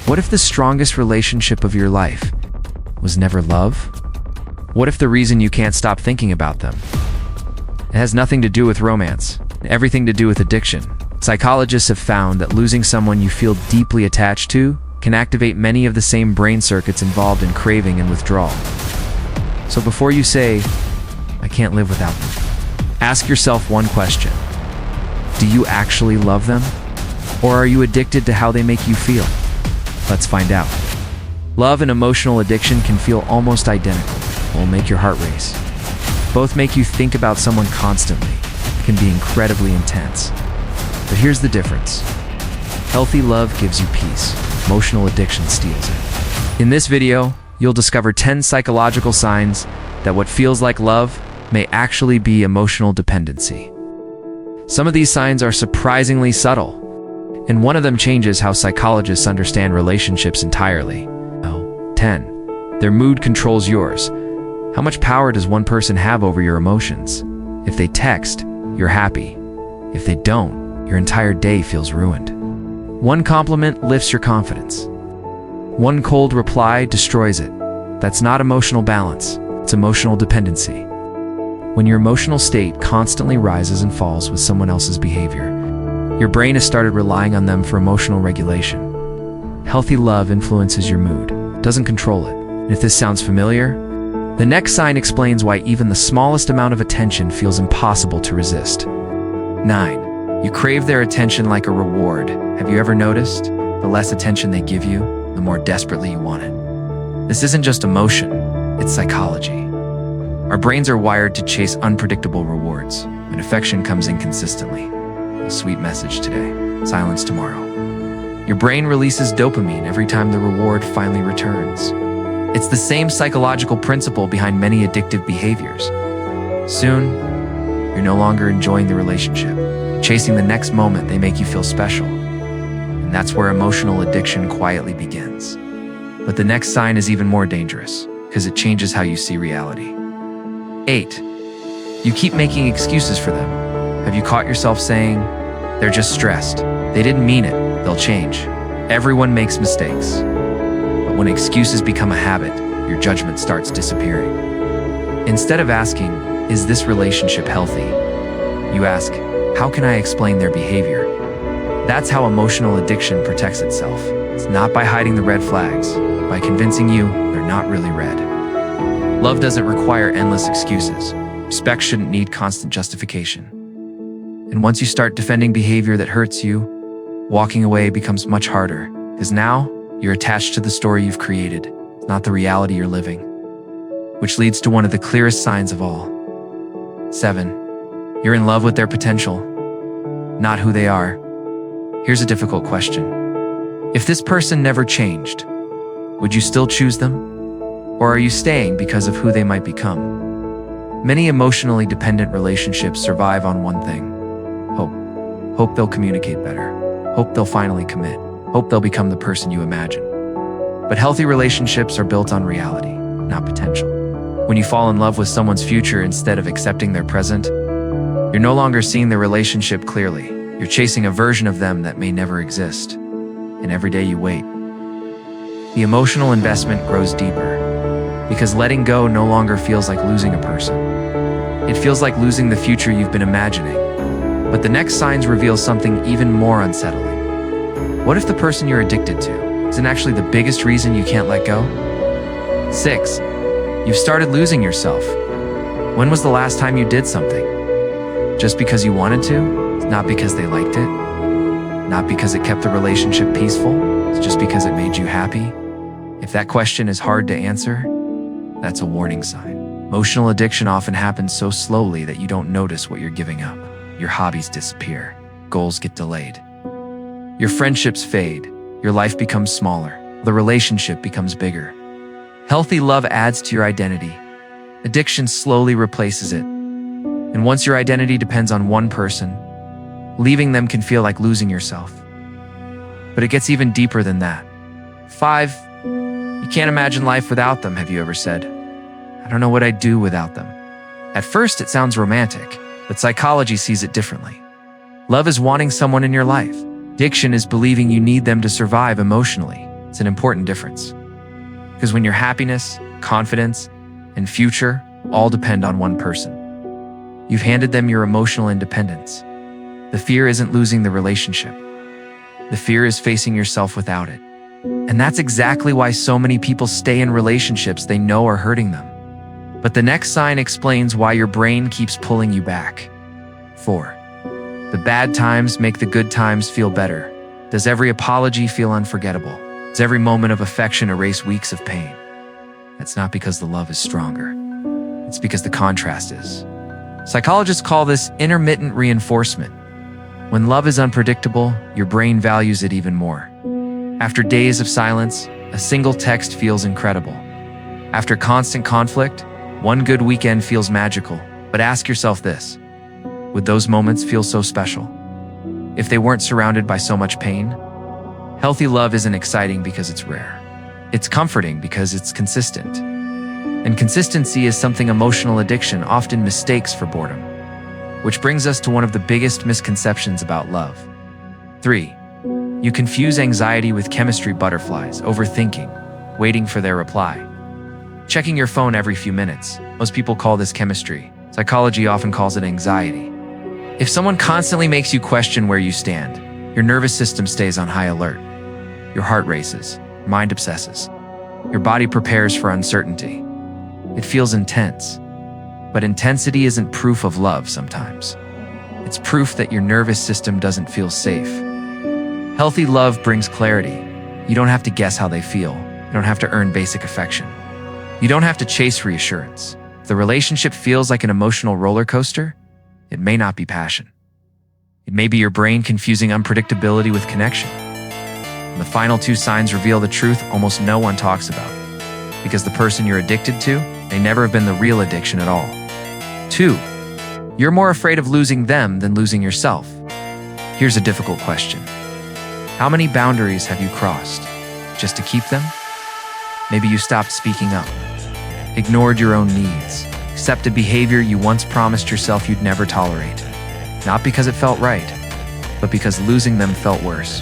What if the strongest relationship of your life was never love? What if the reason you can't stop thinking about them? It has nothing to do with romance, everything to do with addiction. Psychologists have found that losing someone you feel deeply attached to can activate many of the same brain circuits involved in craving and withdrawal. So before you say, "I can't live without them," ask yourself one question. Do you actually love them? Or are you addicted to how they make you feel? Let's find out. Love and emotional addiction can feel almost identical, will make your heart race. Both make you think about someone constantly, can be incredibly intense. But here's the difference. Healthy love gives you peace. Emotional addiction steals it. In this video, you'll discover 10 psychological signs that what feels like love may actually be emotional dependency. Some of these signs are surprisingly subtle, and one of them changes how psychologists understand relationships entirely. 10. Their mood controls yours. How much power does one person have over your emotions? If they text, you're happy. If they don't, your entire day feels ruined. One compliment lifts your confidence. One cold reply destroys it. That's not emotional balance, it's emotional dependency. When your emotional state constantly rises and falls with someone else's behavior, your brain has started relying on them for emotional regulation. Healthy love influences your mood, doesn't control it. And if this sounds familiar, the next sign explains why even the smallest amount of attention feels impossible to resist. 9. You crave their attention like a reward. Have you ever noticed? The less attention they give you, the more desperately you want it. This isn't just emotion, it's psychology. Our brains are wired to chase unpredictable rewards, and affection comes inconsistently. A sweet message today, silence tomorrow. Your brain releases dopamine every time the reward finally returns. It's the same psychological principle behind many addictive behaviors. Soon, you're no longer enjoying the relationship, chasing the next moment they make you feel special. And that's where emotional addiction quietly begins. But the next sign is even more dangerous, because it changes how you see reality. 8. You keep making excuses for them. Have you caught yourself saying, "They're just stressed. They didn't mean it. They'll change." Everyone makes mistakes. But when excuses become a habit, your judgment starts disappearing. Instead of asking, "Is this relationship healthy?" you ask, "How can I explain their behavior?" That's how emotional addiction protects itself. It's not by hiding the red flags, by convincing you they're not really red. Love doesn't require endless excuses. Respect shouldn't need constant justification. And once you start defending behavior that hurts you, walking away becomes much harder, because now you're attached to the story you've created, not the reality you're living. Which leads to one of the clearest signs of all. 7. You're in love with their potential, not who they are. Here's a difficult question. If this person never changed, would you still choose them? Or are you staying because of who they might become? Many emotionally dependent relationships survive on one thing: hope. Hope they'll communicate better. Hope they'll finally commit. Hope they'll become the person you imagine. But healthy relationships are built on reality, not potential. When you fall in love with someone's future instead of accepting their present, you're no longer seeing the relationship clearly. You're chasing a version of them that may never exist. And every day you wait, the emotional investment grows deeper, because letting go no longer feels like losing a person. It feels like losing the future you've been imagining. But the next signs reveal something even more unsettling. What if the person you're addicted to isn't actually the biggest reason you can't let go? 6. You've started losing yourself. When was the last time you did something? Just because you wanted to? Not because they liked it? Not because it kept the relationship peaceful? It's just because it made you happy? If that question is hard to answer, that's a warning sign. Emotional addiction often happens so slowly that you don't notice what you're giving up. Your hobbies disappear. Goals get delayed. Your friendships fade. Your life becomes smaller. The relationship becomes bigger. Healthy love adds to your identity. Addiction slowly replaces it. And once your identity depends on one person, leaving them can feel like losing yourself. But it gets even deeper than that. 5. You can't imagine life without them, have you ever said? I don't know what I'd do without them. At first, it sounds romantic, but psychology sees it differently. Love is wanting someone in your life. Addiction is believing you need them to survive emotionally. It's an important difference. Because when your happiness, confidence, and future all depend on one person, you've handed them your emotional independence. The fear isn't losing the relationship. The fear is facing yourself without it. And that's exactly why so many people stay in relationships they know are hurting them. But the next sign explains why your brain keeps pulling you back. 4. The bad times make the good times feel better. Does every apology feel unforgettable? Does every moment of affection erase weeks of pain? That's not because the love is stronger. It's because the contrast is. Psychologists call this intermittent reinforcement. When love is unpredictable, your brain values it even more. After days of silence, a single text feels incredible. After constant conflict, one good weekend feels magical. But ask yourself this: would those moments feel so special if they weren't surrounded by so much pain? Healthy love isn't exciting because it's rare. It's comforting because it's consistent. And consistency is something emotional addiction often mistakes for boredom. Which brings us to one of the biggest misconceptions about love. 3. You confuse anxiety with chemistry butterflies, overthinking, waiting for their reply. Checking your phone every few minutes. Most people call this chemistry. Psychology often calls it anxiety. If someone constantly makes you question where you stand, your nervous system stays on high alert. Your heart races, your mind obsesses. Your body prepares for uncertainty. It feels intense. But intensity isn't proof of love sometimes. It's proof that your nervous system doesn't feel safe. Healthy love brings clarity. You don't have to guess how they feel. You don't have to earn basic affection. You don't have to chase reassurance. If the relationship feels like an emotional roller coaster, it may not be passion. It may be your brain confusing unpredictability with connection. And the final 2 signs reveal the truth almost no one talks about. Because the person you're addicted to may never have been the real addiction at all. 2. You're more afraid of losing them than losing yourself. Here's a difficult question. How many boundaries have you crossed just to keep them? Maybe you stopped speaking up, ignored your own needs, accepted behavior you once promised yourself you'd never tolerate. Not because it felt right, but because losing them felt worse.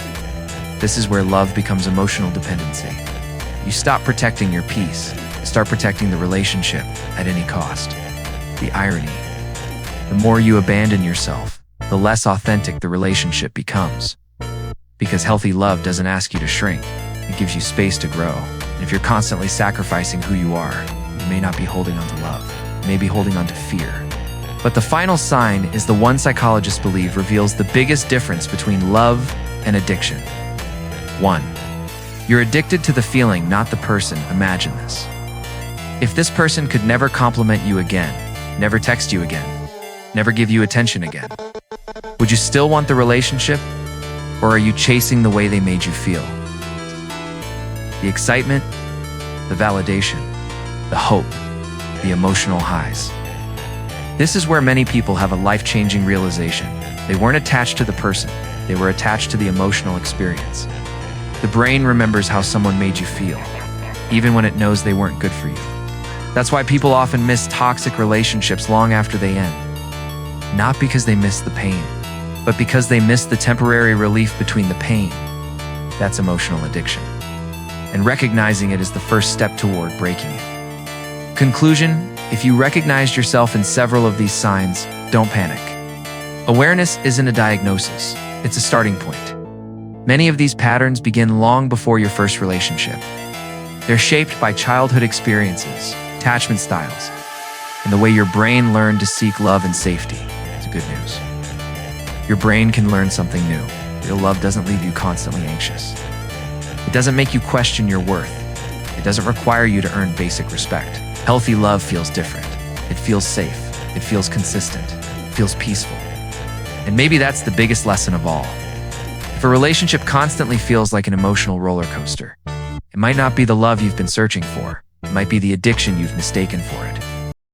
This is where love becomes emotional dependency. You stop protecting your peace, start protecting the relationship at any cost. The irony: the more you abandon yourself, the less authentic the relationship becomes. Because healthy love doesn't ask you to shrink, it gives you space to grow. And if you're constantly sacrificing who you are, you may not be holding on to love, you may be holding on to fear. But the final sign is the one psychologists believe reveals the biggest difference between love and addiction. 1. You're addicted to the feeling, not the person. Imagine this. If this person could never compliment you again, never text you again, never give you attention again, would you still want the relationship? Or are you chasing the way they made you feel? The excitement, the validation, the hope, the emotional highs. This is where many people have a life-changing realization. They weren't attached to the person, they were attached to the emotional experience. The brain remembers how someone made you feel, even when it knows they weren't good for you. That's why people often miss toxic relationships long after they end. Not because they miss the pain, but because they miss the temporary relief between the pain. That's emotional addiction. And recognizing it is the first step toward breaking it. Conclusion: if you recognized yourself in several of these signs, don't panic. Awareness isn't a diagnosis, it's a starting point. Many of these patterns begin long before your first relationship. They're shaped by childhood experiences, attachment styles, and the way your brain learned to seek love and safety. It's good news. Your brain can learn something new. Real love doesn't leave you constantly anxious. It doesn't make you question your worth. It doesn't require you to earn basic respect. Healthy love feels different. It feels safe. It feels consistent. It feels peaceful. And maybe that's the biggest lesson of all. If a relationship constantly feels like an emotional roller coaster, it might not be the love you've been searching for. It might be the addiction you've mistaken for it.